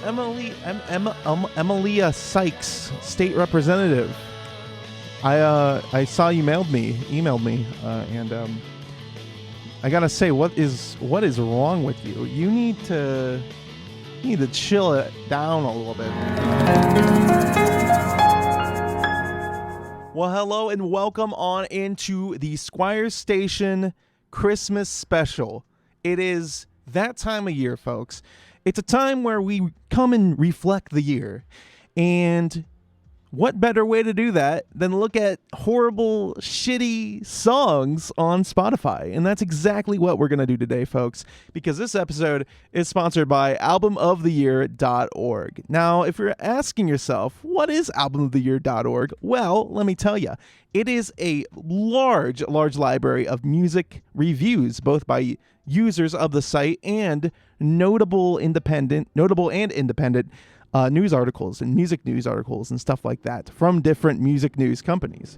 Emilia Sykes, state representative. I saw you emailed me, and I gotta say, what is wrong with you? You need to chill it down a little bit. Well, hello and welcome on into the Squires Station Christmas special. It is that time of year, folks. It's a time where we come and reflect the year. And what better way to do that than look at horrible, shitty songs on Spotify? And that's exactly what we're going to do today, folks, because this episode is sponsored by albumoftheyear.org. Now, if you're asking yourself, what is albumoftheyear.org? Well, let me tell you. It is a large library of music reviews, both by users of the site and notable and independent news articles and music news articles and stuff like that from different music news companies.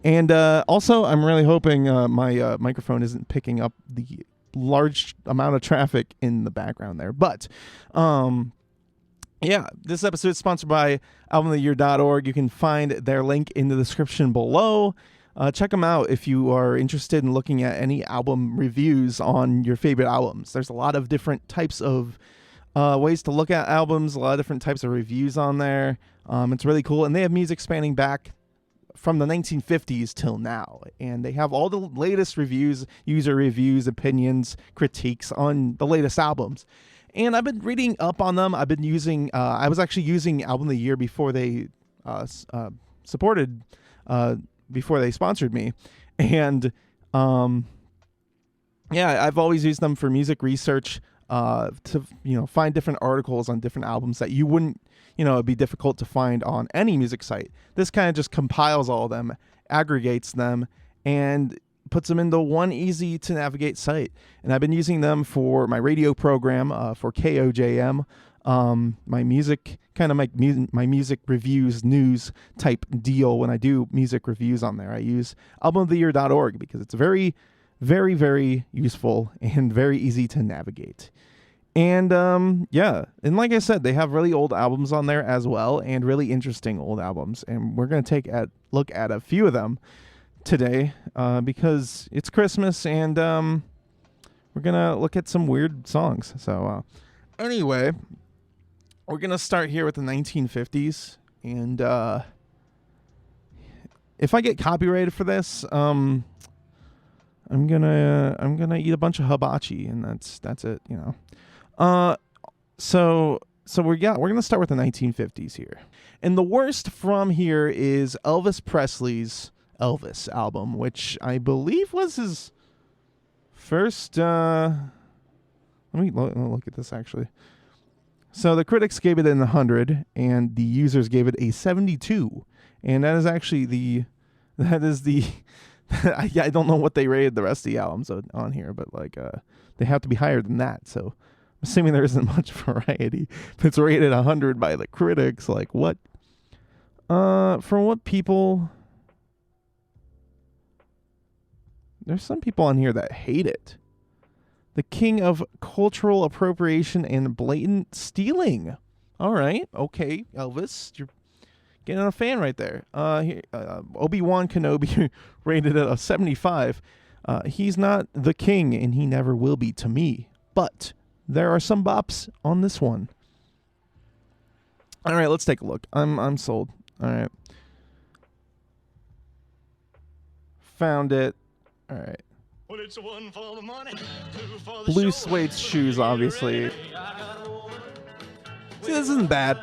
And also, I'm really hoping my microphone isn't picking up the large amount of traffic in the background there. But yeah, this episode is sponsored by albumoftheyear.org. You can find their link in the description below. Check them out if you are interested in looking at any album reviews on your favorite albums. There's a lot of different types of ways to look at albums, a lot of different types of reviews on there. It's really cool. And they have music spanning back from the 1950s till now. And they have all the latest reviews, user reviews, opinions, critiques on the latest albums. And I've been reading up on them. I've been using, I was actually using Album of the Year before they before they sponsored me. And yeah, I've always used them for music research. To find different articles on different albums that you wouldn't, it'd be difficult to find on any music site. This kind of just compiles all of them, aggregates them, and puts them into one easy to navigate site. And I've been using them for my radio program, for KOJM, my music, kind of my music reviews news type deal. When I do music reviews on there, I use albumoftheyear.org because it's very, very, very useful and very easy to navigate. And yeah, and like I said, they have really old albums on there as well, and really interesting old albums. And we're going to take a look at a few of them today because it's Christmas, and we're going to look at some weird songs. So anyway, we're going to start here with the 1950s. And if I get copyrighted for this, I'm gonna eat a bunch of hibachi, and that's it, So we're gonna start with the 1950s here, and the worst from here is Elvis Presley's Elvis album, which I believe was his first. Let me look at this actually. So the critics gave it an 100, and the users gave it a 72, and that is actually I don't know what they rated the rest of the albums on here, but they have to be higher than that. So I'm assuming there isn't much variety. If it's rated 100 by the critics, like what? From what people? There's some people on here that hate it. The king of cultural appropriation and blatant stealing. All right, okay, Elvis, you're getting a fan right there. Obi-Wan Kenobi rated it a 75. He's not the king, and he never will be to me. But there are some bops on this one. All right, let's take a look. I'm sold. All right. Found it. All right. Well, it's one for the money, two for the blue suede shoes, obviously. See, this isn't bad.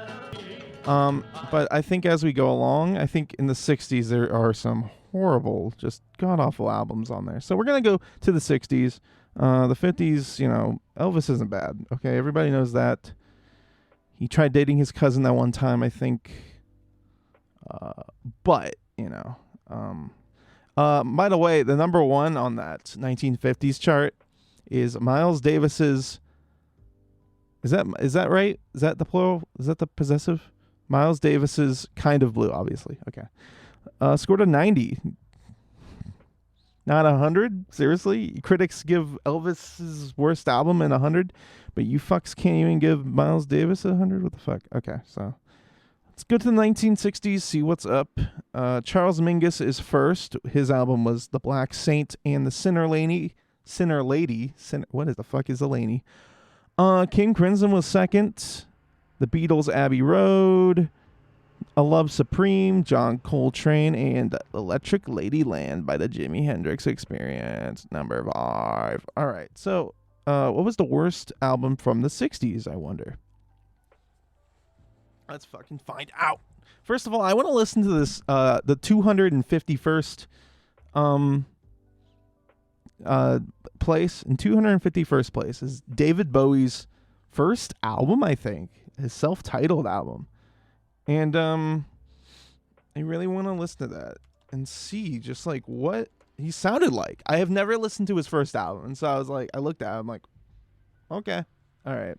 But I think as we go along, I think in the 60s there are some horrible, just god-awful albums on there. So we're going to go to the 60s. The 50s, Elvis isn't bad. Okay, everybody knows that. He tried dating his cousin that one time, I think. But, by the way, the number one on that 1950s chart is Miles Davis's. Is that right? Is that the plural? Is that the possessive? Miles Davis's Kind of Blue, obviously. Okay. Scored a 90. Not 100? Seriously? Critics give Elvis's worst album an 100, but you fucks can't even give Miles Davis 100? What the fuck? Okay, so let's go to the 1960s, see what's up. Charles Mingus is first. His album was The Black Saint and The Sinner Lady. What is the fuck is a lady? King Crimson was second. The Beatles, Abbey Road. A Love Supreme, John Coltrane, and Electric Ladyland by the Jimi Hendrix Experience, number 5. All right, so what was the worst album from the 60s, I wonder? Let's fucking find out. First of all, I want to listen to this, the 251st place. In 251st place is David Bowie's first album, I think, his self-titled album. And I really want to listen to that and see just like what he sounded like. I have never listened to his first album, and so I was like, I looked at it, I'm like, okay, all right.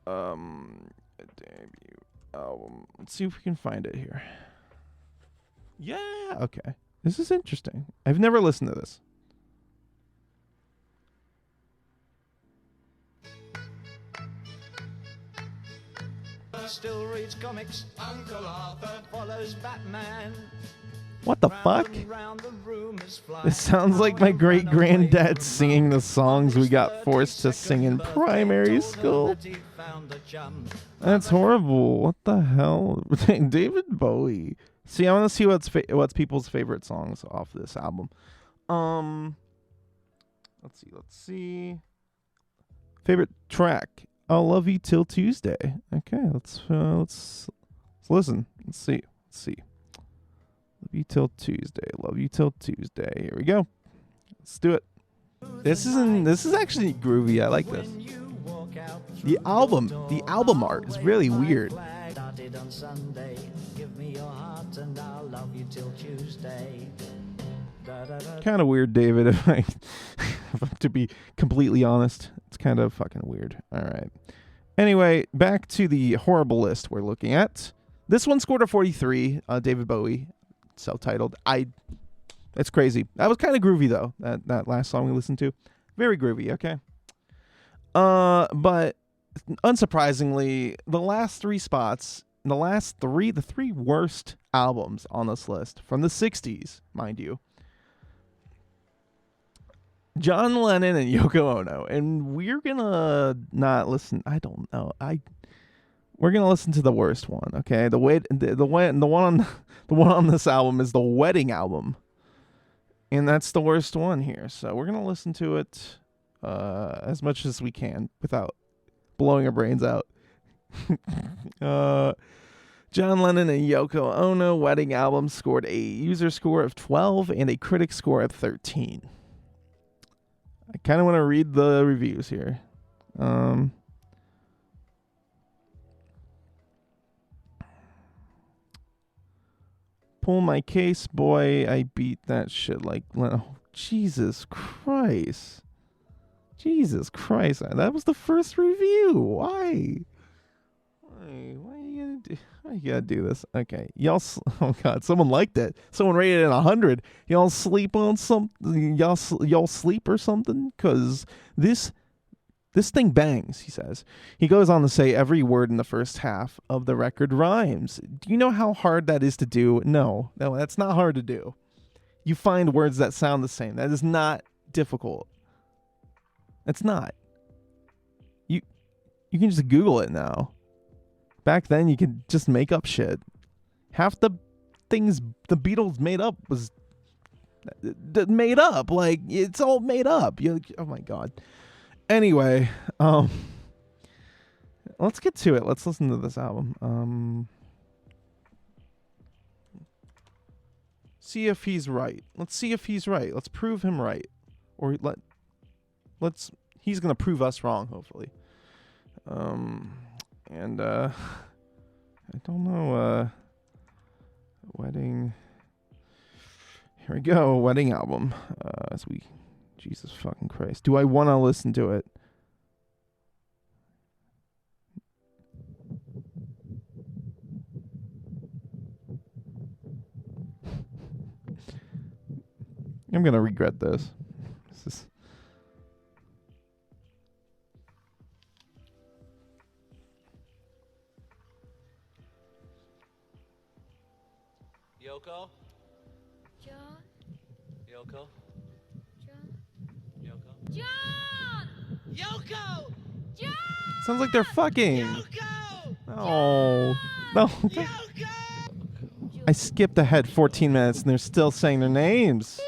Debut album. Let's see if we can find it here. Yeah, okay. This is interesting. I've never listened to this. Still reads comics. Uncle Arthur follows Batman. What the fuck? This sounds like my great-granddad singing the songs we got forced to sing in primary school. That's horrible. What the hell? David Bowie. See, I want to see what's people's favorite songs off this album. Let's see. Favorite track. I'll Love You Till Tuesday. Okay, let's listen. Let's see. Love You Till Tuesday. Love You Till Tuesday. Here we go. Let's do it. This is actually groovy. I like this. The album art is really weird. Kind of weird, David, if I to be completely honest. It's kind of fucking weird. All right. Anyway, back to the horrible list we're looking at. This one scored a 43, David Bowie, self-titled. It's crazy. That was kind of groovy, though, that last song we listened to. Very groovy, okay? But unsurprisingly, the last three spots, the three worst albums on this list, from the 60s, mind you, John Lennon and Yoko Ono, and we're gonna not listen. I don't know. We're gonna listen to the worst one. Okay, the one on this album is the wedding album, and that's the worst one here. So we're gonna listen to it as much as we can without blowing our brains out. John Lennon and Yoko Ono wedding album scored a user score of 12 and a critic score of 13. I kind of want to read the reviews here. Pull my case, boy. I beat that shit like... Oh, Jesus Christ. Jesus Christ. That was the first review. Why? Why you gotta do this? Okay, y'all. Oh God, someone liked it. Someone rated it 100. Y'all sleep on something? Y'all sleep or something? Cause this thing bangs. He says. He goes on to say every word in the first half of the record rhymes. Do you know how hard that is to do? No, that's not hard to do. You find words that sound the same. That is not difficult. It's not. You can just Google it now. Back then, you could just make up shit. Half the things the Beatles made up was made up. Like, it's all made up. Oh, my God. Anyway, let's get to it. Let's listen to this album. See if he's right. Let's see if he's right. Let's prove him right. Or he's going to prove us wrong, hopefully. And I don't know, wedding. Here we go, wedding album. Jesus fucking Christ. Do I want to listen to it? I'm gonna regret this. This is... Yoko? John? Yoko? John? Yoko? John! Yoko! John! Sounds like they're fucking. Yoko! Oh no! Yoko! I skipped ahead 14 minutes and they're still saying their names.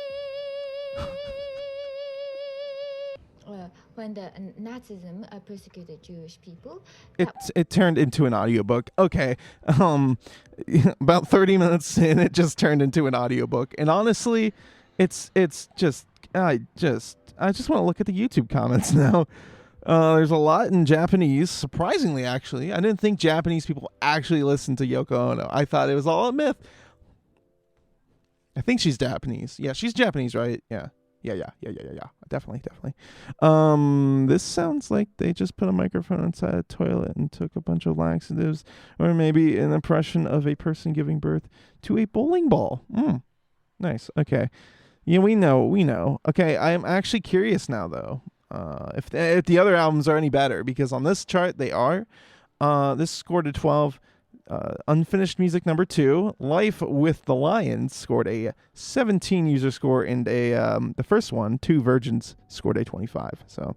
When the Nazism persecuted Jewish people, It turned into an audiobook. Okay. About 30 minutes in, it just turned into an audiobook. And honestly, it's just I just want to look at the YouTube comments now. There's a lot in Japanese, surprisingly, actually. I didn't think Japanese people actually listen to Yoko Ono. I thought it was all a myth. I think she's Japanese. Yeah, she's Japanese, right? Yeah. Definitely. This sounds like they just put a microphone inside a toilet and took a bunch of laxatives, or maybe an impression of a person giving birth to a bowling ball. Nice. Okay. Yeah, we know. Okay, I am actually curious now, though, if the other albums are any better, because on this chart they are. This scored a 12. Unfinished Music number 2, Life with the Lions, scored a 17 user score, and the first one, Two Virgins, scored a 25. So,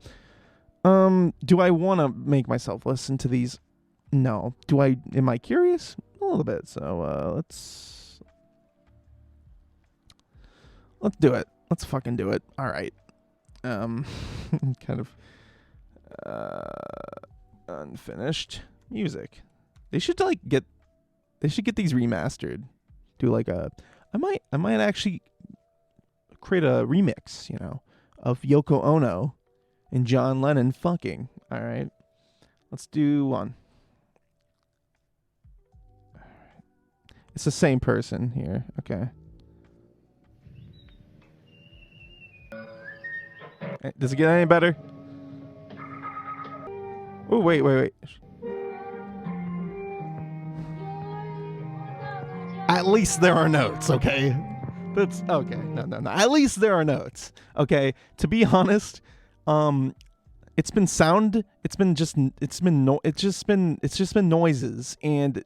do I want to make myself listen to these? No. Am I curious? A little bit. So, let's do it. Let's fucking do it. All right. Kind of Unfinished Music. They should get these remastered. Do like I might actually create a remix, of Yoko Ono and John Lennon fucking. All right. Let's do one. It's the same person here. Okay. Does it get any better? Oh, wait. At least there are notes, okay? That's okay. No. At least there are notes. Okay. To be honest, it's just been noises and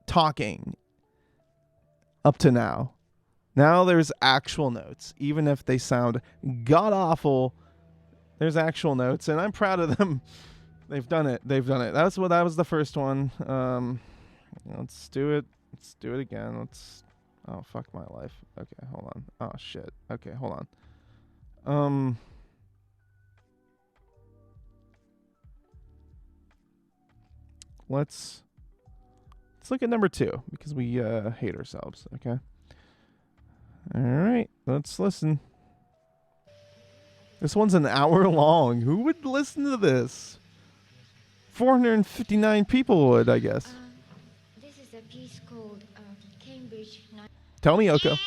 talking up to now. Now there's actual notes. Even if they sound god awful, there's actual notes, and I'm proud of them. They've done it. That was the first one. Let's do it. Let's do it again. Oh, fuck my life. Okay, hold on. Oh, shit. Okay, hold on. Let's look at number 2, because we hate ourselves, okay? All right, let's listen. This one's an hour long. Who would listen to this? 459 people would, I guess. This is a piece called Cambridge. Tell me, Yoko.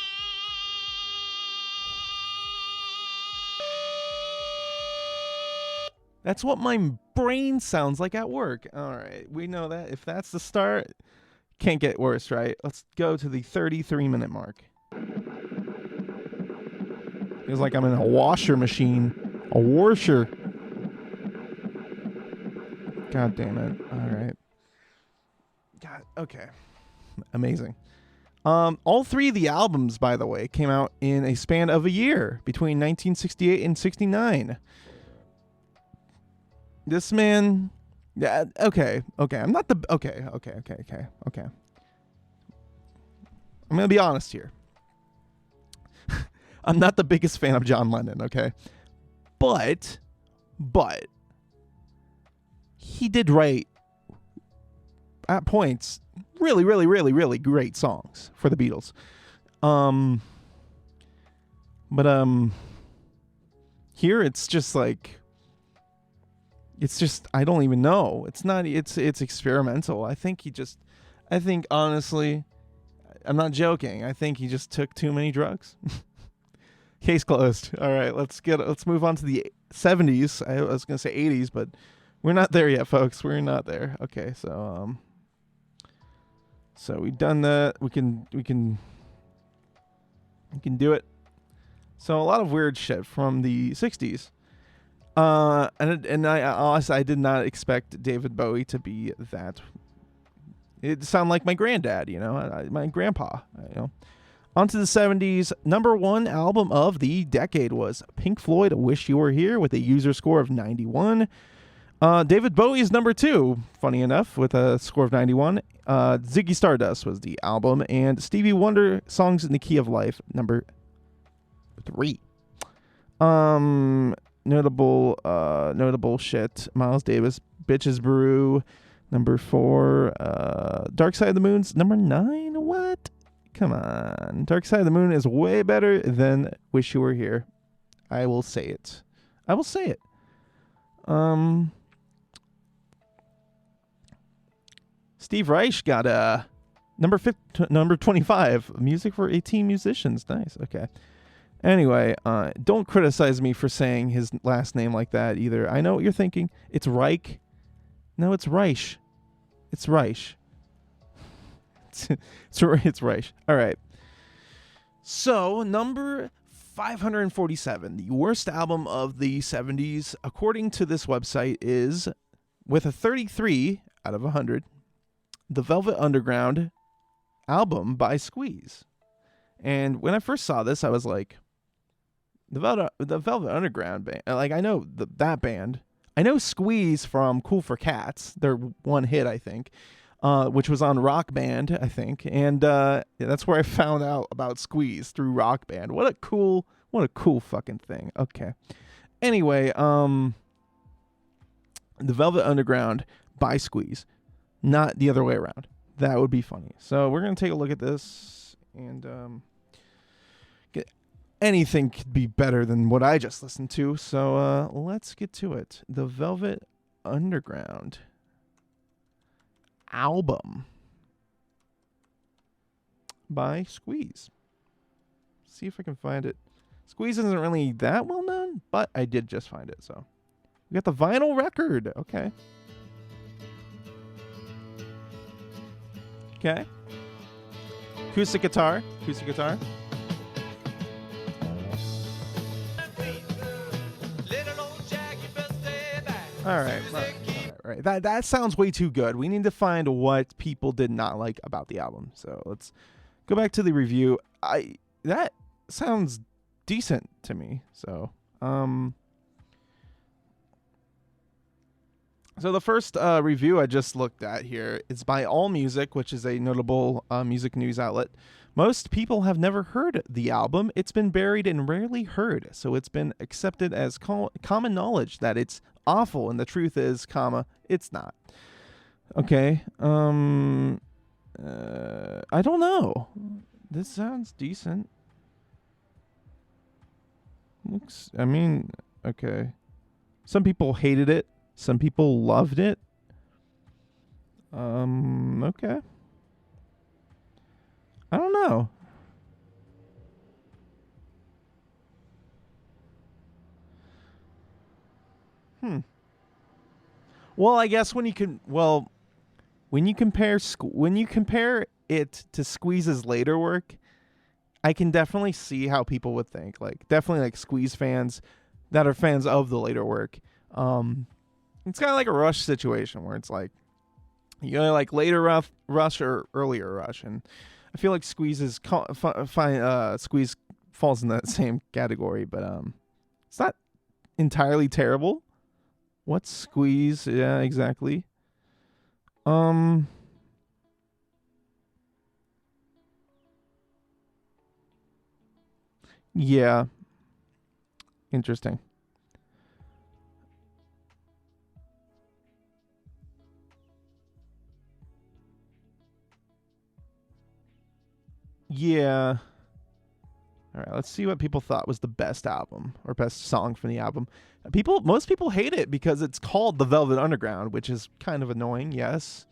That's what my brain sounds like at work. All right, we know that. If that's the start, can't get worse, right? Let's go to the 33-minute mark. Feels like I'm in a washer machine. A washer. God damn it. All right. God, okay. Amazing. All 3 of the albums, by the way, came out in a span of a year between 1968 and 69. This man, yeah, okay. I'm not the, okay. I'm going to be honest here. I'm not the biggest fan of John Lennon, okay? But he did write, at points, really, really, really, really great songs for the Beatles. But here it's just like, I don't even know. It's experimental. I think honestly, I'm not joking. I think he just took too many drugs. Case closed. All right, let's move on to the 70s. I was going to say 80s, but we're not there yet, folks. We're not there. Okay, so we've done that. We can do it. So a lot of weird shit from the 60s. And I honestly, I did not expect David Bowie to be that. It sounded like my granddad, you know, my grandpa, you know. On to the 70s. Number one album of the decade was Pink Floyd, Wish You Were Here, with a user score of 91. David Bowie's number two, funny enough, with a score of 91. Ziggy Stardust was the album, and Stevie Wonder, Songs in the Key of Life, number three. Notable shit. Miles Davis, Bitches Brew, number 4. Dark Side of the Moon's number 9. What? Come on. Dark Side of the Moon is way better than Wish You Were Here. I will say it. Steve Reich got number 25. Music for 18 musicians. Nice. Okay. Anyway, don't criticize me for saying his last name like that either. I know what you're thinking. It's Reich. No, it's Reich. It's Reich. It's Reich. All right. So, number 547, the worst album of the 70s, according to this website, is, with a 33 out of 100, The Velvet Underground album by Squeeze. And when I first saw this, I was like, the Velvet Underground band. Like, I know that band. I know Squeeze from Cool for Cats. Their one hit, I think, which was on Rock Band, I think. And that's where I found out about Squeeze, through Rock Band. What a cool fucking thing. Okay. Anyway, The Velvet Underground by Squeeze. Not the other way around. That would be funny. So we're going to take a look at this, and anything could be better than what I just listened to. So let's get to it. The Velvet Underground album by Squeeze. See if I can find it. Squeeze isn't really that well known, but I did just find it. So we got the vinyl record. Okay. Acoustic guitar. All right. That sounds way too good. We need to find what people did not like about the album. So let's go back to the review. That sounds decent to me. So, so the first review I just looked at here is by AllMusic, which is a notable music news outlet. Most people have never heard the album. It's been buried and rarely heard, so it's been accepted as common knowledge that it's awful, and the truth is, it's not. Okay. I don't know. This sounds decent. Okay. Some people hated it. Some people loved it. Okay. I don't know. Well, I guess when you compare it to Squeeze's later work, I can definitely see how people would think. Like, definitely like Squeeze fans that are fans of the later work. It's kind of like a Rush situation where it's like, you know, like later Rush or earlier Rush, and I feel like Squeeze falls in that same category, but it's not entirely terrible. What's Squeeze? Yeah, exactly. Yeah. Interesting. Yeah. All right, let's see what people thought was the best album or best song from the album. Most people hate it because it's called The Velvet Underground, which is kind of annoying, yes.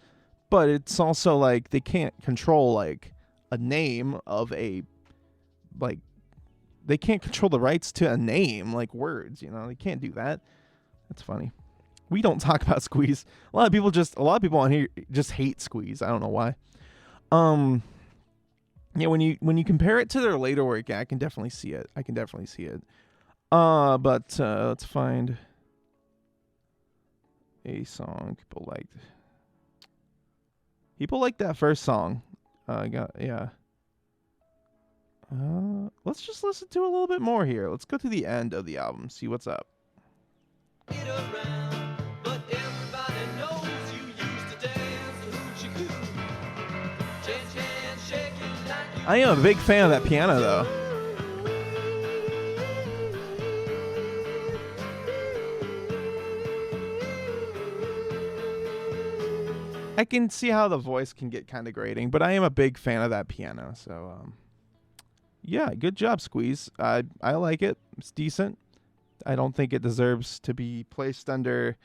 But it's also like they can't control like a name of a like they can't control the rights to a name, like words, you know. They can't do that. That's funny. We don't talk about Squeeze. A lot of people on here just hate Squeeze. I don't know why. Yeah, when you compare it to their later work, yeah, I can definitely see it. But let's find a song people liked. People like that first song. Let's just listen to a little bit more here. Let's go to the end of the album, see what's up. Get around, but everybody knows you used to dance hoochie coo. Shake it like you I am a big fan of that piano, though. I can see how the voice can get kind of grating, but I am a big fan of that piano. So, yeah, good job, Squeeze. I like it. It's decent. I don't think it deserves to be placed under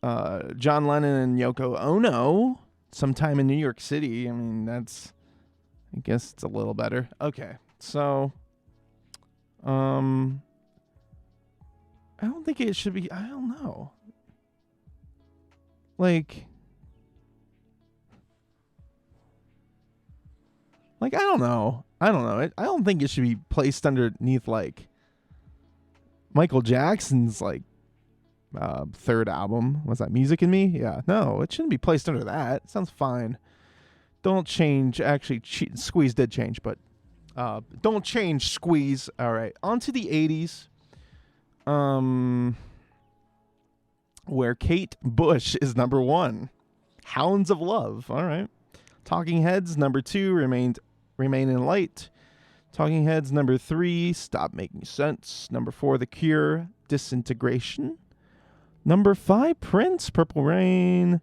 John Lennon and Yoko Ono sometime in New York City. I mean, I guess it's a little better. Okay, so, I don't think it should be. I don't know. Like, I don't know. I don't think it should be placed underneath, like, Michael Jackson's, like, third album. Was that Music in Me? Yeah. No, it shouldn't be placed under that. It sounds fine. Don't change. Actually, Squeeze did change, but don't change, Squeeze. All right. On to the 80s. Where Kate Bush is number 1. Hounds of Love. All right. Talking Heads, number 2, Remain in Light. Talking Heads, number 3, Stop Making Sense. Number 4, The Cure, Disintegration. Number 5, Prince, Purple Rain.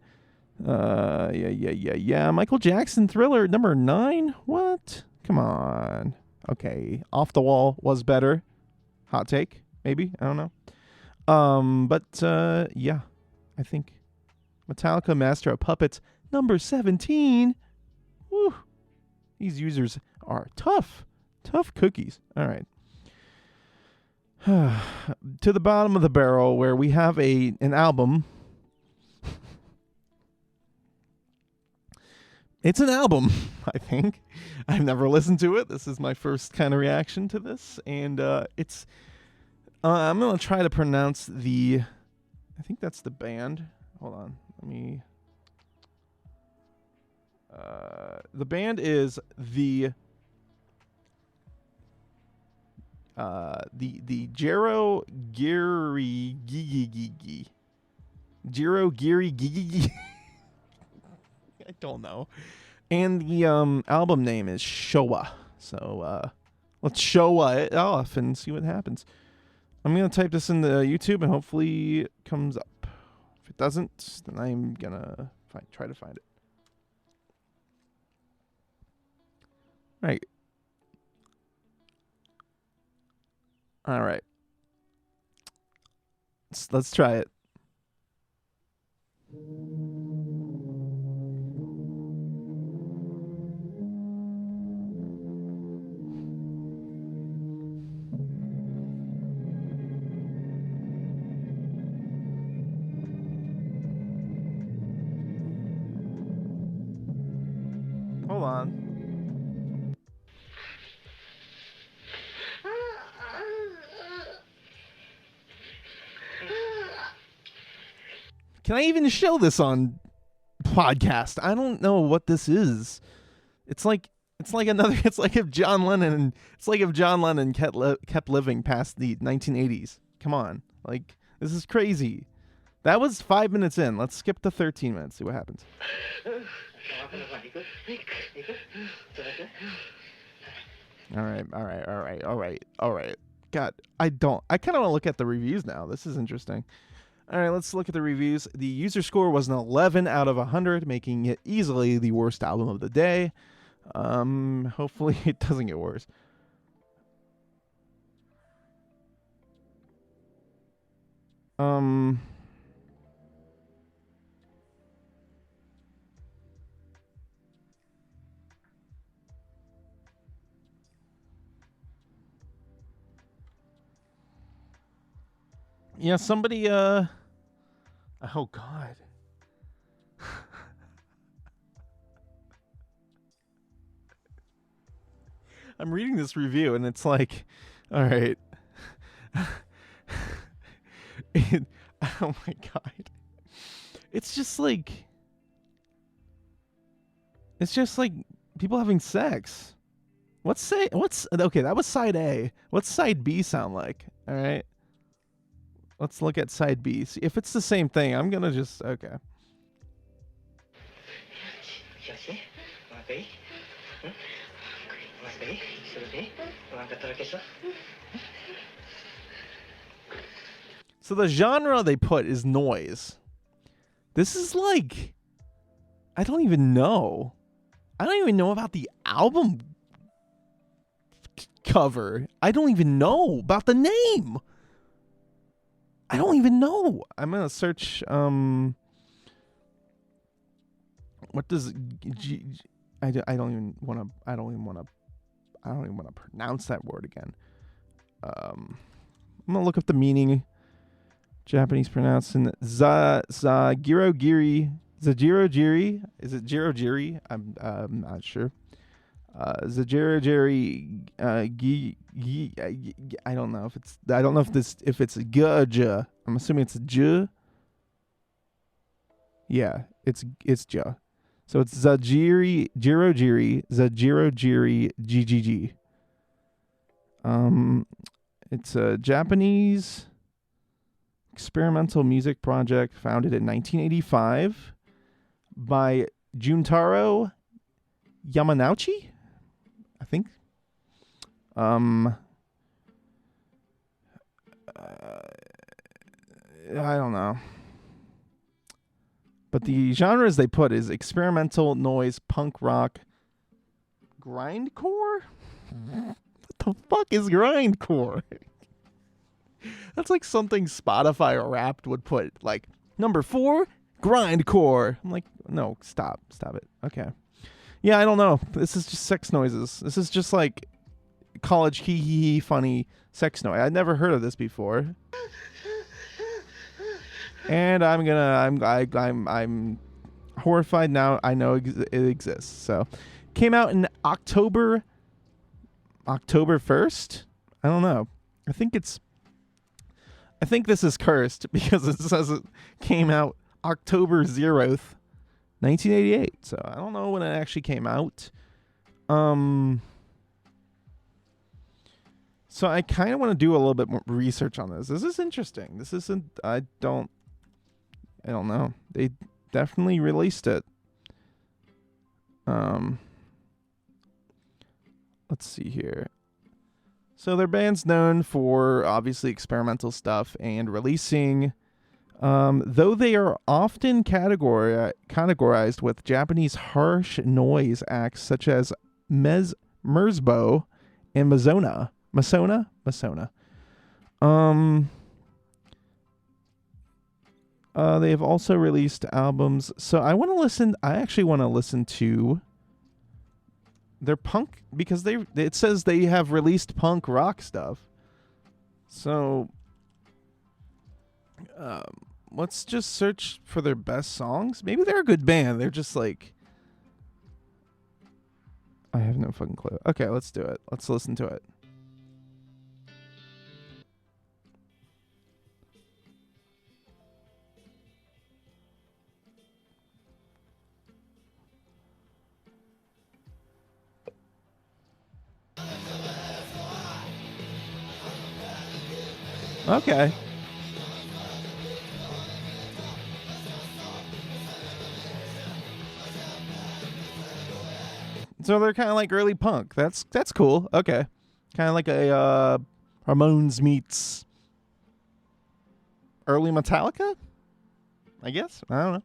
Michael Jackson, Thriller, number 9. What? Come on. Okay, Off the Wall was better. Hot take, maybe. I don't know. Yeah, I think Metallica, Master of Puppets, number 17. Woo. These users are tough cookies. All right. To the bottom of the barrel, where we have an album. It's an album, I think. I've never listened to it. This is my first kind of reaction to this, and it's. I'm gonna try to pronounce the. I think that's the band. Hold on, let me. The band is the Gerogerigegege. Gerogerigegege. I don't know. And the album name is Showa. So let's Showa it off and see what happens. I'm gonna type this into YouTube and hopefully it comes up. If it doesn't, then I'm gonna try to find it. Right. All right. Let's try it. Hold on. Can I even show this on podcast? I don't know what this is. It's like if John Lennon kept living past the 1980s. Come on. Like, this is crazy. That was 5 minutes in. Let's skip to 13 minutes. See what happens. All right. God, I kind of want to look at the reviews now. This is interesting. All right, let's look at the reviews. The user score was an 11 out of 100, making it easily the worst album of the day. Hopefully it doesn't get worse. Yeah, somebody, oh God. I'm reading this review and it's like, all right. Oh my god. It's just like people having sex. Okay, that was side A. What's side B sound like? All right. Let's look at side B. See if it's the same thing. I'm going to just okay. So the genre they put is noise. This is like, I don't even know about the album cover. I don't even know about the name. I don't even know. I'm gonna search. What does I don't even want to pronounce that word again. I'm gonna look up the meaning. Japanese pronouncing Zagirogiri. Zagirogiri? Is it Jirogiri? I'm not sure. Zagerogeri I don't know if it's Gaja. I'm assuming it's J. Yeah, it's J. So it's Jirogiri GGG. It's a Japanese experimental music project founded in 1985 by Juntaro Yamanouchi, I think. I don't know. But the genres they put is experimental, noise, punk rock, grindcore? What the fuck is grindcore? That's like something Spotify or Wrapped would put. Like, number 4, grindcore. I'm like, no, stop it. Okay. Yeah, I don't know. This is just sex noises. This is just like college hee hee hee funny sex noise. I'd never heard of this before. And I'm horrified now. I know it exists. So, came out in October 1st. I don't know. I think this is cursed because it says it came out October 0th, 1988. So I don't know when it actually came out. So I kind of want to do a little bit more research on this. This is interesting. This isn't. I don't know. They definitely released it. Let's see here. So their band's known for obviously experimental stuff and releasing, though they are often categorized with Japanese harsh noise acts such as Merzbow and Masona. They have also released albums. So I actually want to listen to their punk, because it says they have released punk rock stuff. So let's just search for their best songs. Maybe they're a good band. They're just like, I have no fucking clue. Okay, let's do it. Let's listen to it. Okay. So they're kind of like early punk. That's cool. Okay. Kind of like a Ramones meets early Metallica, I guess. I don't know.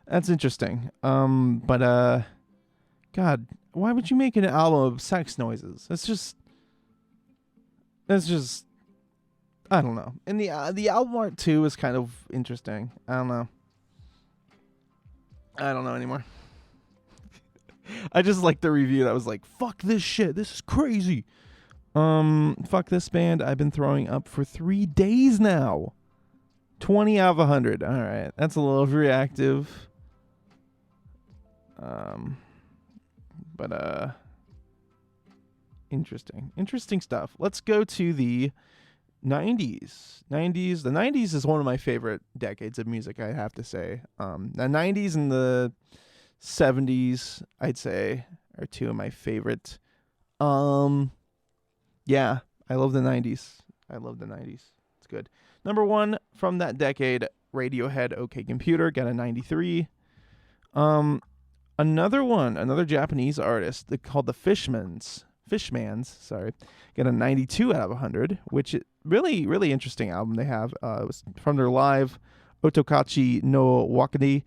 That's interesting. But God, why would you make an album of sex noises? It's just I don't know. And the album art too is kind of interesting. I don't know anymore. I just like the review that was like, fuck this shit. This is crazy. Fuck this band. I've been throwing up for 3 days now. 20 out of 100. All right. That's a little reactive. But Interesting stuff. Let's go to the 90s. The 90s is one of my favorite decades of music, I have to say. The 90s and the 70s, I'd say, are two of my favorite. Yeah, I love the 90s. It's good. Number one from that decade, Radiohead, OK Computer, got a 93. Another Japanese artist called the Fishmans, sorry, got a 92 out of 100, which is really interesting album they have. It was from their live Otokachi no Wakani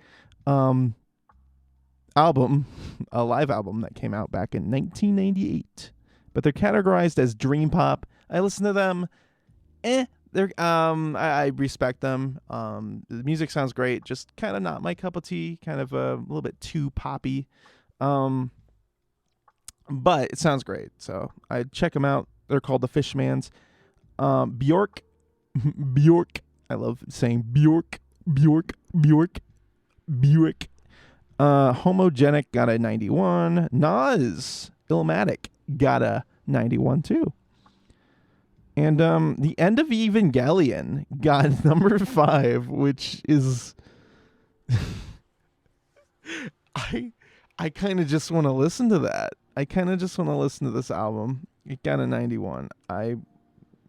album, a live album that came out back in 1998. But they're categorized as dream pop. I listen to them. They're I respect them. The music sounds great, just kind of not my cup of tea, kind of a little bit too poppy. But it sounds great, so I check them out. They're called the Fishmans. Bjork. I love saying Bjork. Homogenic got a 91. Nas, Illmatic got a 91 too. And the end of Evangelion got number 5, which is I kind of just want to listen to that. I kind of just want to listen to this album. It got a 91.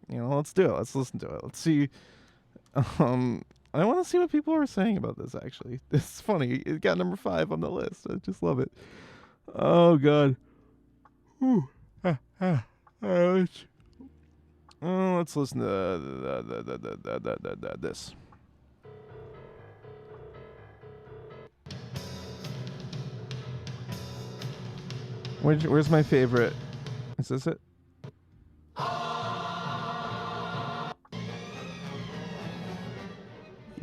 Let's do it. Let's listen to it. Let's see. I want to see what people are saying about this, actually. It's funny. It got number 5 on the list. I just love it. Oh, God. Let's listen to this. Where's my favorite? Is this it?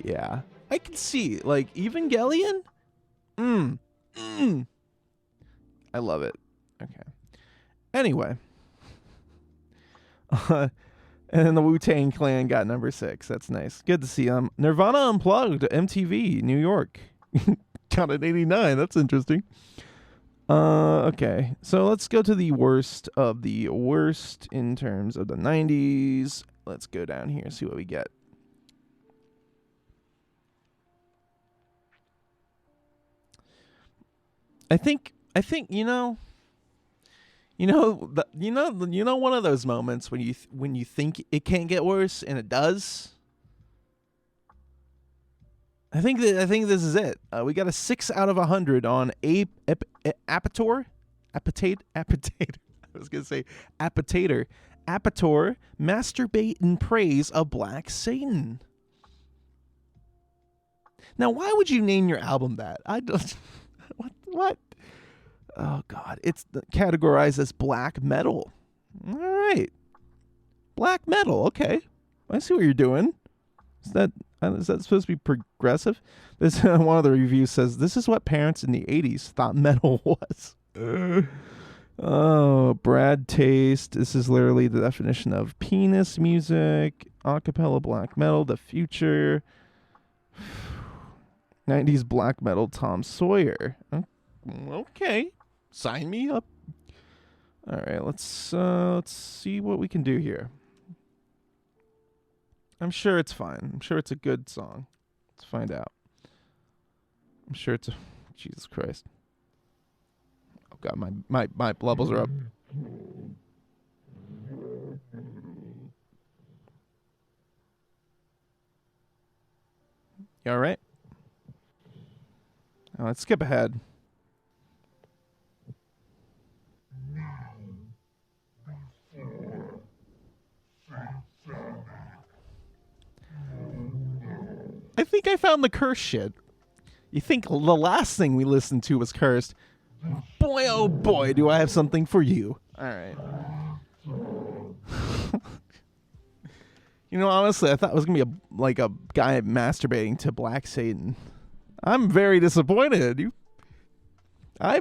Yeah. I can see, like, Evangelion? I love it. Okay. Anyway. And then the Wu-Tang Clan got number 6. That's nice. Good to see them. Nirvana Unplugged, MTV, New York. Got an 89. That's interesting. Okay. So let's go to the worst of the worst in terms of the 90s. Let's go down here and see what we get. I think one of those moments when you think it can't get worse and it does. I think this is it. We got a 6 out of 100 on Apator. I was gonna say Apator. Apator, Masterbate in Praise of Black Satan. Now, why would you name your album that? I don't. What? Oh, God. It's categorized as black metal. All right. Black metal. Okay. I see what you're doing. Is that supposed to be progressive? This one of the reviews says, this is what parents in the 80s thought metal was. Oh, Brad Taste. This is literally the definition of penis music, acapella black metal, the future. 90s black metal, Tom Sawyer. Okay. Sign me up. All right, let's see what we can do here. I'm sure it's fine. I'm sure it's a good song. Let's find out. I'm sure it's a... Jesus Christ. Oh, God, my levels are up. You all right? Let's skip ahead. I think I found the curse shit. You think the last thing we listened to was cursed? Boy, oh boy, do I have something for you. All right. Honestly, I thought it was going to be a guy masturbating to Black Satan. I'm very disappointed. I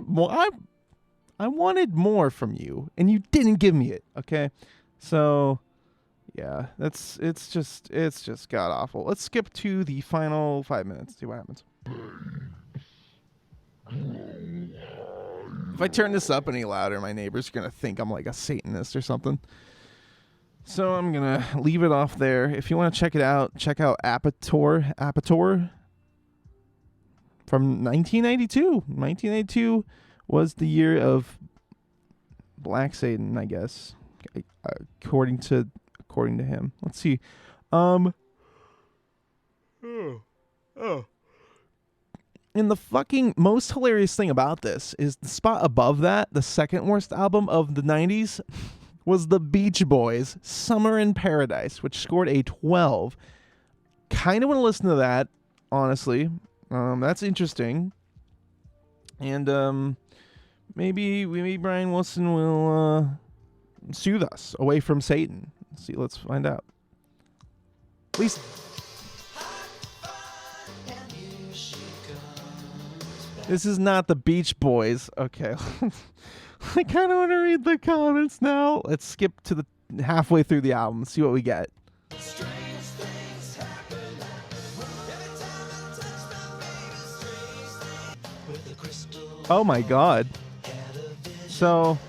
wanted more from you, and you didn't give me it. Okay, so yeah, it's just god awful. Let's skip to the final 5 minutes. See what happens. If I turn this up any louder, my neighbors are going to think I'm like a Satanist or something. So I'm going to leave it off there. If you want to check it out, check out Apator from 1992. 1992 was the year of Black Satan, I guess, according to him. Let's see. And the fucking most hilarious thing about this is the spot above that, the second worst album of the 90s, was the Beach Boys' Summer in Paradise, which scored a 12. Kind of want to listen to that, honestly. That's interesting. And maybe Brian Wilson will soothe us away from Satan. Let's find out. At least... This is not the Beach Boys. Okay. I kind of want to read the comments now. Let's skip to the halfway through the album. See what we get. Oh my god. So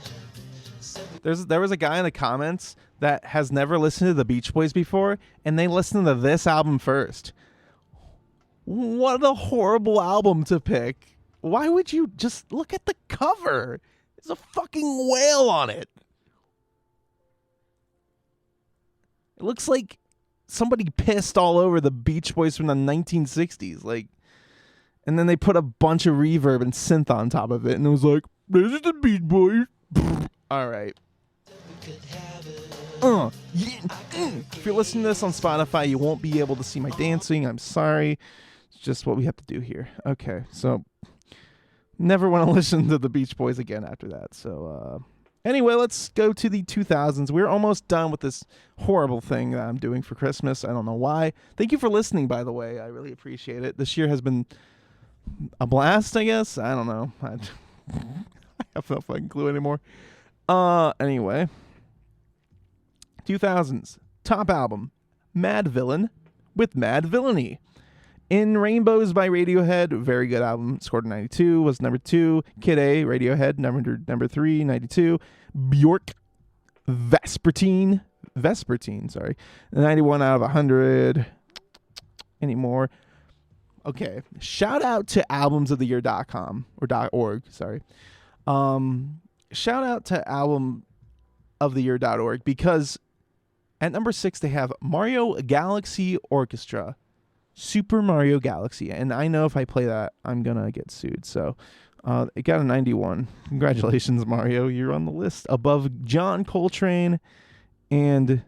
there was a guy in the comments that has never listened to the Beach Boys before, and they listened to this album first. What a horrible album to pick. Why would you just look at the cover? There's a fucking whale on it. It looks like somebody pissed all over the Beach Boys from the 1960s. Like, and then they put a bunch of reverb and synth on top of it, and it was like, this is the Beach Boys. All right. If you're listening to this on Spotify, you won't be able to see my dancing. I'm sorry. It's just what we have to do here. Okay, so never want to listen to the Beach Boys again after that. So anyway, let's go to the 2000s. We're almost done with this horrible thing that I'm doing for Christmas. I don't know why. Thank you for listening, by the way. I really appreciate it. This year has been a blast, I guess. I don't know. I have no fucking clue anymore. Anyway. 2000s. Top album. Mad Villain with Mad Villainy. In Rainbows by Radiohead, very good album. Scored a 92, was number 2. Kid A, Radiohead, number 3, 92. Bjork, Vespertine, 91 out of 100. Any more? Okay. Shout out to albumsoftheyear.com or .org, sorry. Shout out to albumoftheyear.org because at number 6 they have Mario Galaxy Orchestra. Super Mario Galaxy, and I know if I play that, I'm gonna get sued. So, it got a 91. Congratulations, Mario! You're on the list above John Coltrane and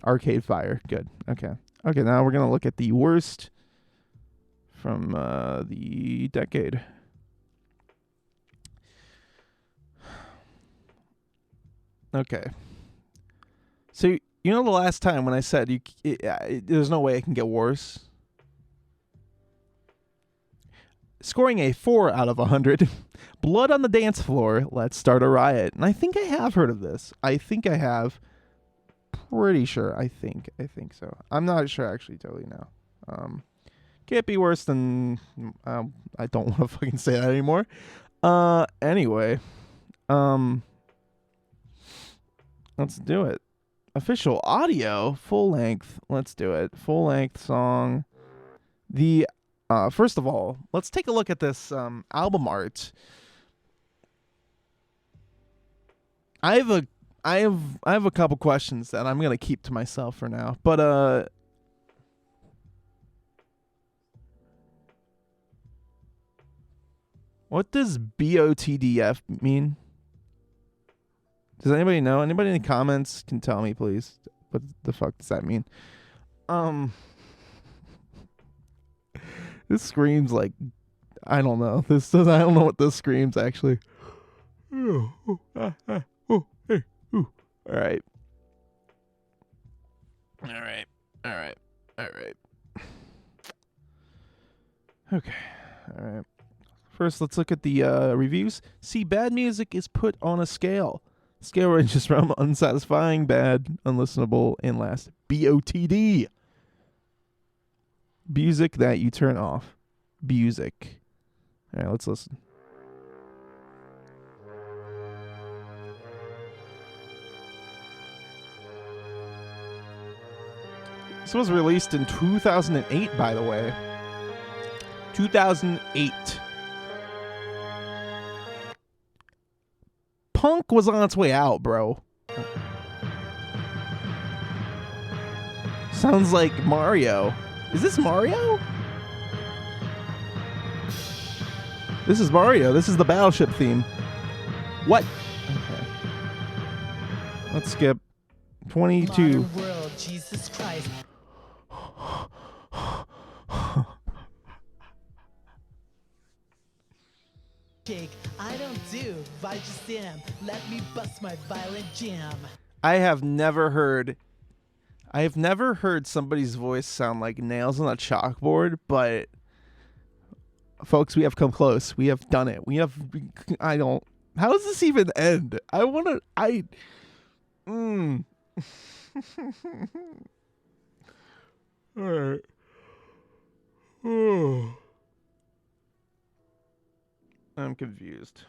Arcade Fire. Good. Okay. Now we're gonna look at the worst from the decade. Okay. So you know the last time when I said there's no way it can get worse. Scoring a 4 out of 100. Blood on the Dance Floor, Let's Start a Riot. And I think I have heard of this. I think I have. Pretty sure. I think so. I'm not sure actually totally now. Can't be worse than... I don't want to fucking say that anymore. Anyway. Let's do it. Official audio. Full length. Let's do it. Full length song. The... first of all, let's take a look at this album art. I have a couple questions that I'm gonna keep to myself for now. But what does BOTDF mean? Does anybody know? Anybody in the comments can tell me, please. What the fuck does that mean? This screams like, I don't know. I don't know what this screams actually. All right. Okay. All right. First, let's look at the reviews. See, bad music is put on a scale. Scale ranges from unsatisfying, bad, unlistenable, and last, BOTD. Music that you turn off. Music. All right, let's listen. This was released in 2008, by the way. 2008. Punk was on its way out, bro. Sounds like Mario. Is this Mario? This is Mario. This is the Battleship theme. What? Okay. Let's skip 22. Modern world, Jesus Christ. Jake, I don't do, I just am. Let me bust my violent jam. I have never heard somebody's voice sound like nails on a chalkboard, but folks, we have come close. We have done it. How does this even end? All right. I'm confused.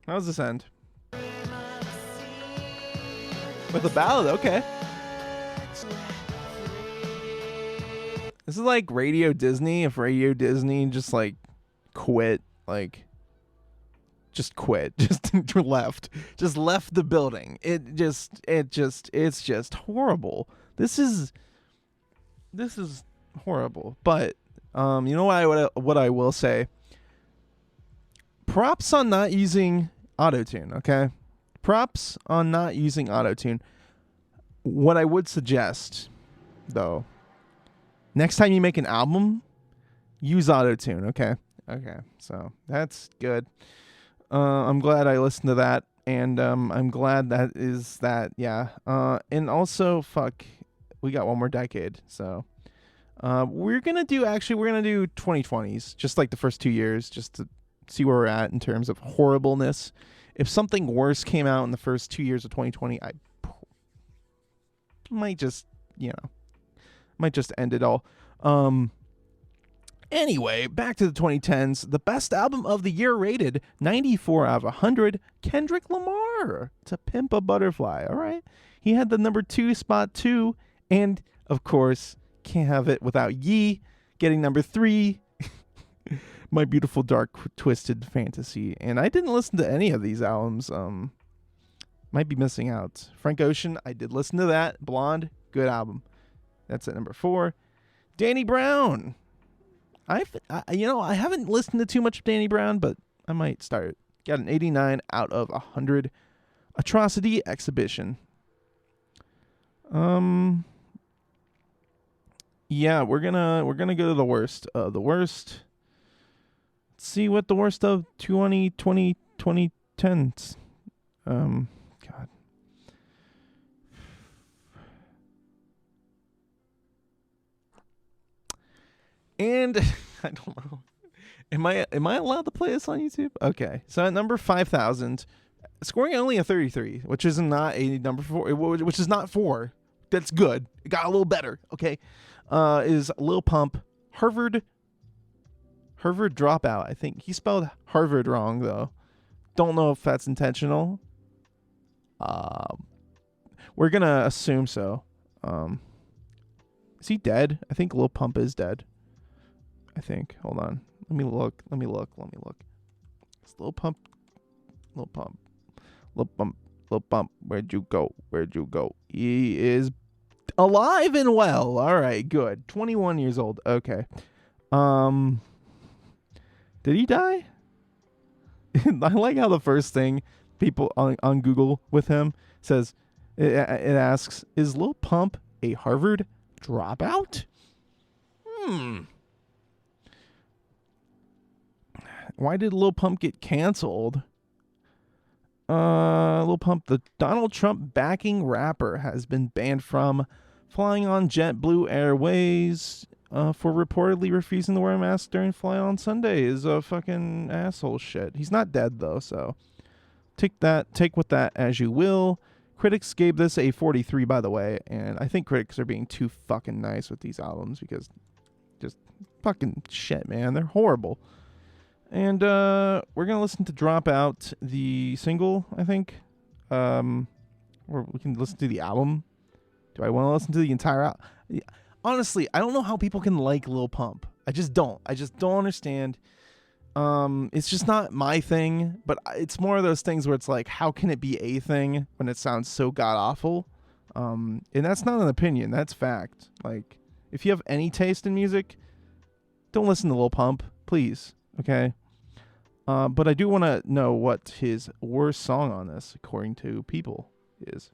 How does this end? With a ballad, okay. This is like Radio Disney. If Radio Disney just like quit, just left the building. It's just horrible. This is horrible. But you know what I will say. Props on not using autotune, okay? Props on not using autotune. What I would suggest, though, next time you make an album, use autotune, okay? Okay, so that's good. I'm glad I listened to that, and I'm glad yeah. And also, we got one more decade, so we're gonna do 2020s, just like the first 2 years, just to see where we're at in terms of horribleness. If something worse came out in the first 2 years of 2020, I might just end it all. Anyway, back to the 2010s. The best album of the year rated 94 out of 100. Kendrick Lamar, To Pimp a Butterfly. All right. He had the number 2 spot too. And, of course, can't have it without Ye getting number 3. My Beautiful Dark Twisted Fantasy. And I didn't listen to any of these albums. Might be missing out. Frank Ocean, I did listen to that. Blonde, good album. That's at number 4. Danny Brown. I haven't listened to too much of Danny Brown, but I might start. Got an 89 out of 100. Atrocity Exhibition. Yeah, we're gonna go to the worst. The worst. Let's see what the worst of 2010s. God. And I don't know. Am I allowed to play this on YouTube? Okay. So at number 5,000, scoring only a 33, which is not a number 4, which is not 4. That's good. It got a little better. Okay. Is Lil Pump, HarvERD Dropout. I think he spelled Harvard wrong though. Don't know if that's intentional. We're gonna assume so. Is he dead? I think Lil Pump is dead. I think. Hold on. Let me look. It's Lil Pump. Where'd you go? He is alive and well. All right, good. 21 years old. Okay. Did he die? I like how the first thing people on Google with him says, it asks, is Lil Pump a HarvERD dropout? Why did Lil Pump get canceled? Lil Pump, the Donald Trump backing rapper, has been banned from flying on JetBlue Airways for reportedly refusing to wear a mask during flight on Sunday. Is a fucking asshole shit. He's not dead though, so take with that as you will. Critics gave this a 43, by the way, and I think critics are being too fucking nice with these albums because just fucking shit, man. They're horrible. And we're going to listen to Dropout, the single, I think. Or we can listen to the album. Do I want to listen to the entire Honestly, I don't know how people can like Lil Pump. I just don't understand. It's just not my thing, but it's more of those things where it's like, how can it be a thing when it sounds so god awful? And that's not an opinion, that's fact. Like, if you have any taste in music, don't listen to Lil Pump, please. Okay. But I do want to know what his worst song on this, according to people, is.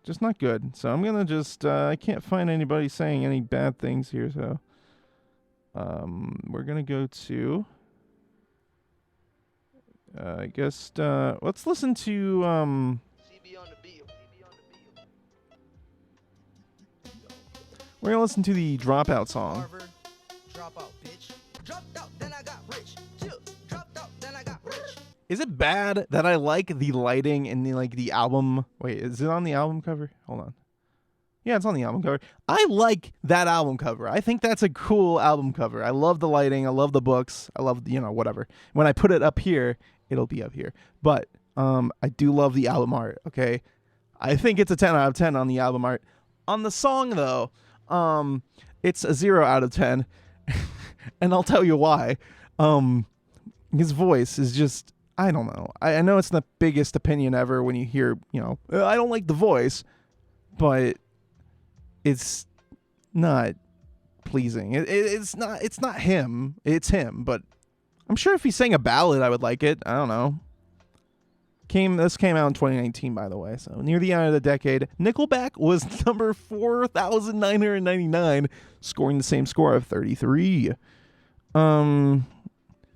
Just not good. So I'm gonna just I can't find anybody saying any bad things here, so we're gonna go to I guess let's listen to we're gonna listen to the Dropout song. HarvERD, dropout, bitch. Dropped out, then I got rich. Chill. Dropped out, then I got rich. Is it bad that I like the lighting and the album? Wait, is it on the album cover? Hold on. Yeah, it's on the album cover. I like that album cover. I think that's a cool album cover. I love the lighting. I love the books. I love, whatever. When I put it up here, it'll be up here. But I do love the album art, okay? I think it's a 10 out of 10 on the album art. On the song, though, it's a 0 out of 10. And I'll tell you why. His voice is just, I don't know. I know it's the biggest opinion ever when you hear, I don't like the voice, but it's not pleasing. It's not him. It's him, but I'm sure if he sang a ballad, I would like it. I don't know. This came out in 2019, by the way. So near the end of the decade, Nickelback was number 4,999, scoring the same score of 33.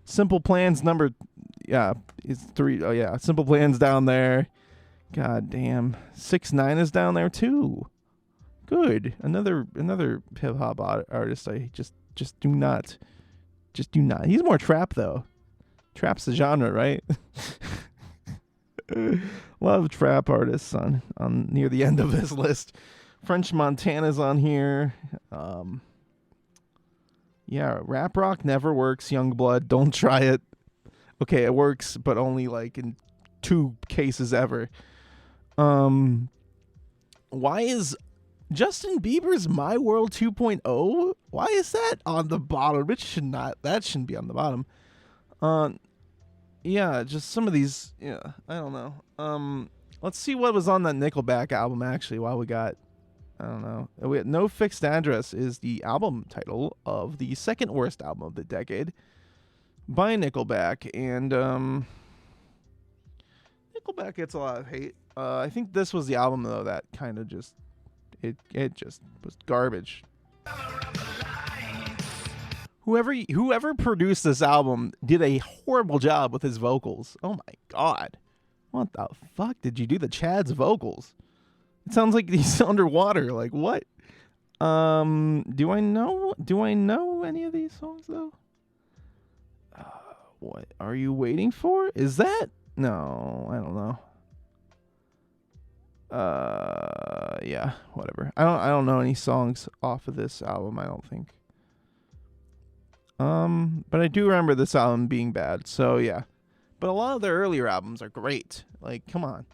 Simple Plan's number, it's 3. Oh yeah, Simple Plan's down there. God damn, 6ix9ine is down there too. Good, another hip hop artist. I just do not. He's more trap though. Trap's the genre, right? Love trap artists on near the end of this list. French Montana's on here. Yeah, rap rock never works. Youngblood, don't try it. Okay, it works, but only like in 2 cases ever. Why is Justin Bieber's My World 2.0? Why is that on the bottom? That shouldn't be on the bottom. Yeah, just some of these, I don't know. Let's see what was on that Nickelback album, actually, while we got, I don't know. No Fixed Address is the album title of the second worst album of the decade by Nickelback, and Nickelback gets a lot of hate. I think this was the album, though, that kind of just, it just was garbage. Whoever produced this album did a horrible job with his vocals. Oh my god. What the fuck did you do to Chad's vocals? It sounds like he's underwater. Like what? Do I know any of these songs though? What are you waiting for? Is that? No, I don't know. Yeah, whatever. I don't know any songs off of this album, I don't think. But I do remember this album being bad, so yeah. But a lot of their earlier albums are great. Like, come on.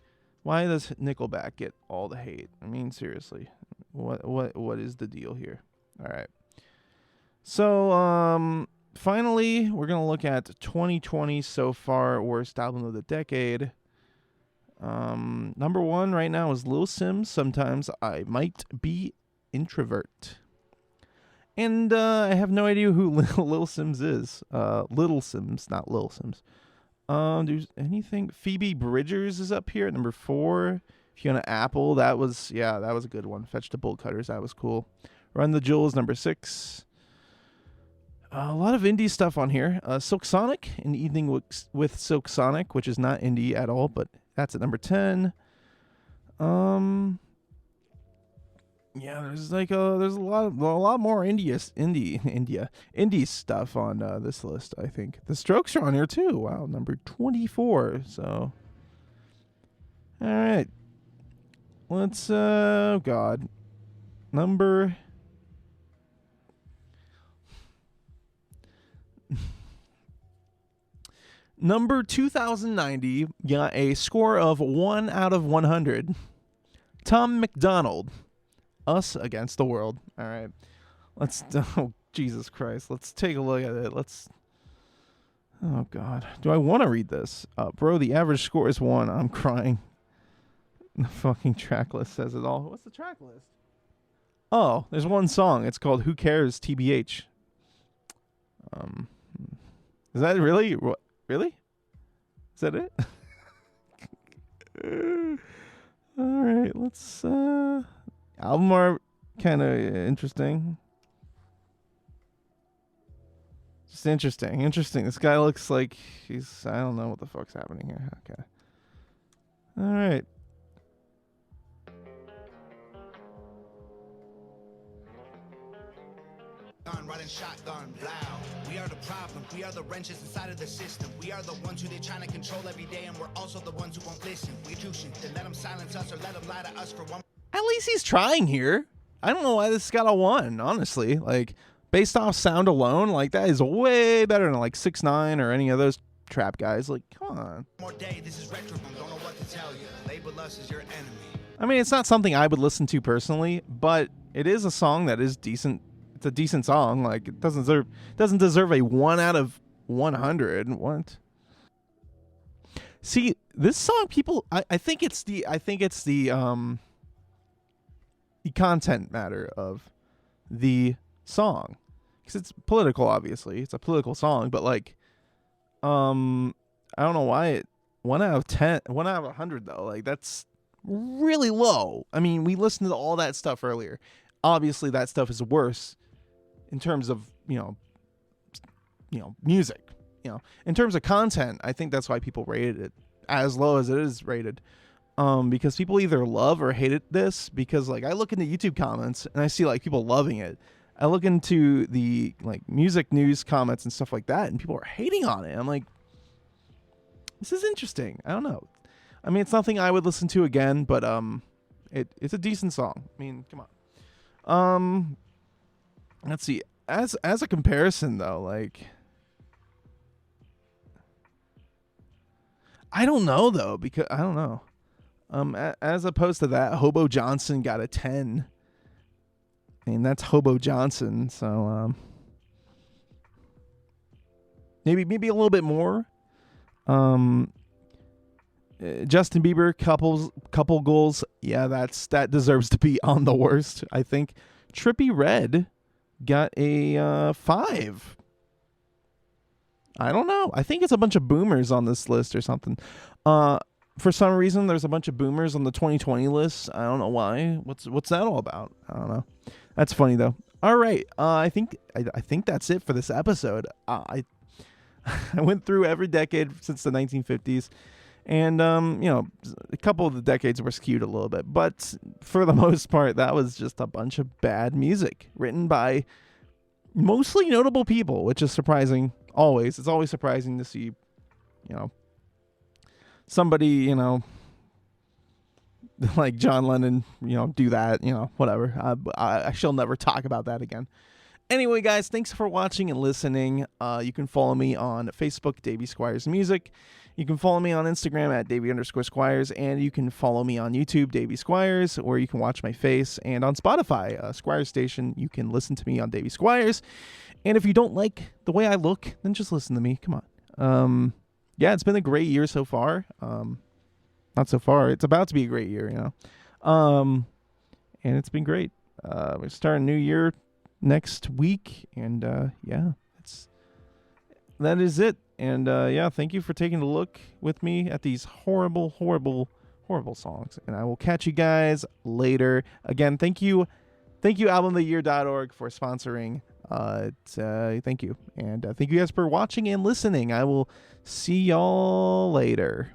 Why does Nickelback get all the hate? I mean, seriously. What is the deal here? All right. So, finally, we're going to look at 2020 so far, worst album of the decade. Number 1 right now is Lil Sims, Sometimes I Might Be Introvert. And I have no idea who Lil Sims is. Little Sims, not Lil Sims. There's anything? Phoebe Bridgers is up here at number 4. Fiona Apple, that was a good one. Fetch the Bolt Cutters, that was cool. Run the Jewels, number 6. A lot of indie stuff on here. Silk Sonic, An Evening with Silk Sonic, which is not indie at all, but that's at number 10. Yeah, there's a lot more indie stuff on this list, I think. The Strokes are on here too. Wow, number 24. So, all right, let's number number 2090 got a score of 1 out of 100. Tom MacDonald. Us Against the World. All right. Let's, oh, Jesus Christ. Let's take a look at it. Oh, God. Do I want to read this? Bro, the average score is 1. I'm crying. The fucking track list says it all. What's the track list? Oh, there's one song. It's called Who Cares, TBH. Is that really? Really? Is that it? All right, let's album art, kind of interesting. Just interesting. This guy looks like I don't know what the fuck's happening here. Okay. All right. Running shotgun, loud. We are the problem. We are the wrenches inside of the system. We are the ones who they're trying to control every day, and we're also the ones who won't listen. We choosing to let them silence us or let them lie to us for one. At least he's trying here. I don't know why this got a 1, honestly. Like, based off sound alone, like, that is way better than, like, 6ix9ine or any of those trap guys. Like, come on. More day. This is retro. Don't know what to tell you. Label us as your enemy. I mean, it's not something I would listen to personally, but it is a song that is decent. It's a decent song. Like, it doesn't deserve a 1 out of 100. What? See, this song, people, I think it's the content matter of the song, because it's political. Obviously, it's a political song, but like, I don't know why 1 out of 10, 1 out of 100 though. Like, that's really low. I mean, we listened to all that stuff earlier. Obviously, that stuff is worse in terms of, you know, music, in terms of content. I think that's why people rated it as low as it is rated, because people either love or hate this. Because, like, I look into YouTube comments and I see, like, people loving it. I look into the, like, music news comments and stuff like that, and people are hating on it. I'm like, this is interesting. I don't know. I mean, it's nothing I would listen to again, but it's a decent song. I mean, come on. Let's see. As a comparison, though, like, I don't know, though, because I don't know. As opposed to that, Hobo Johnson got a 10. I mean, that's Hobo Johnson, so maybe a little bit more. Justin Bieber, couple goals. Yeah, that deserves to be on the worst, I think. Trippie Redd got a 5. I don't know. I think it's a bunch of boomers on this list or something. For some reason, there's a bunch of boomers on the 2020 list. I don't know why. What's that all about? I don't know. That's funny though. All right. I think that's it for this episode. I went through every decade since the 1950s. And, a couple of the decades were skewed a little bit. But for the most part, that was just a bunch of bad music written by mostly notable people, which is surprising always. It's always surprising to see, somebody, like John Lennon, do that, whatever. I shall never talk about that again. Anyway, guys, thanks for watching and listening. You can follow me on Facebook, Davey Squires Music. You can follow me on Instagram at Davey_Squires, and you can follow me on YouTube, Davey Squires, or you can watch my face. And on Spotify, Squires Station, you can listen to me on Davey Squires. And if you don't like the way I look, then just listen to me. Come on. Yeah, it's been a great year so far. Not so far. It's about to be a great year, and it's been great. We're starting a new year next week, and that is it. And thank you for taking a look with me at these horrible songs, and I will catch you guys later. Again, thank you albumoftheyear.org for sponsoring. Thank you, and thank you guys for watching and listening. I will see y'all later.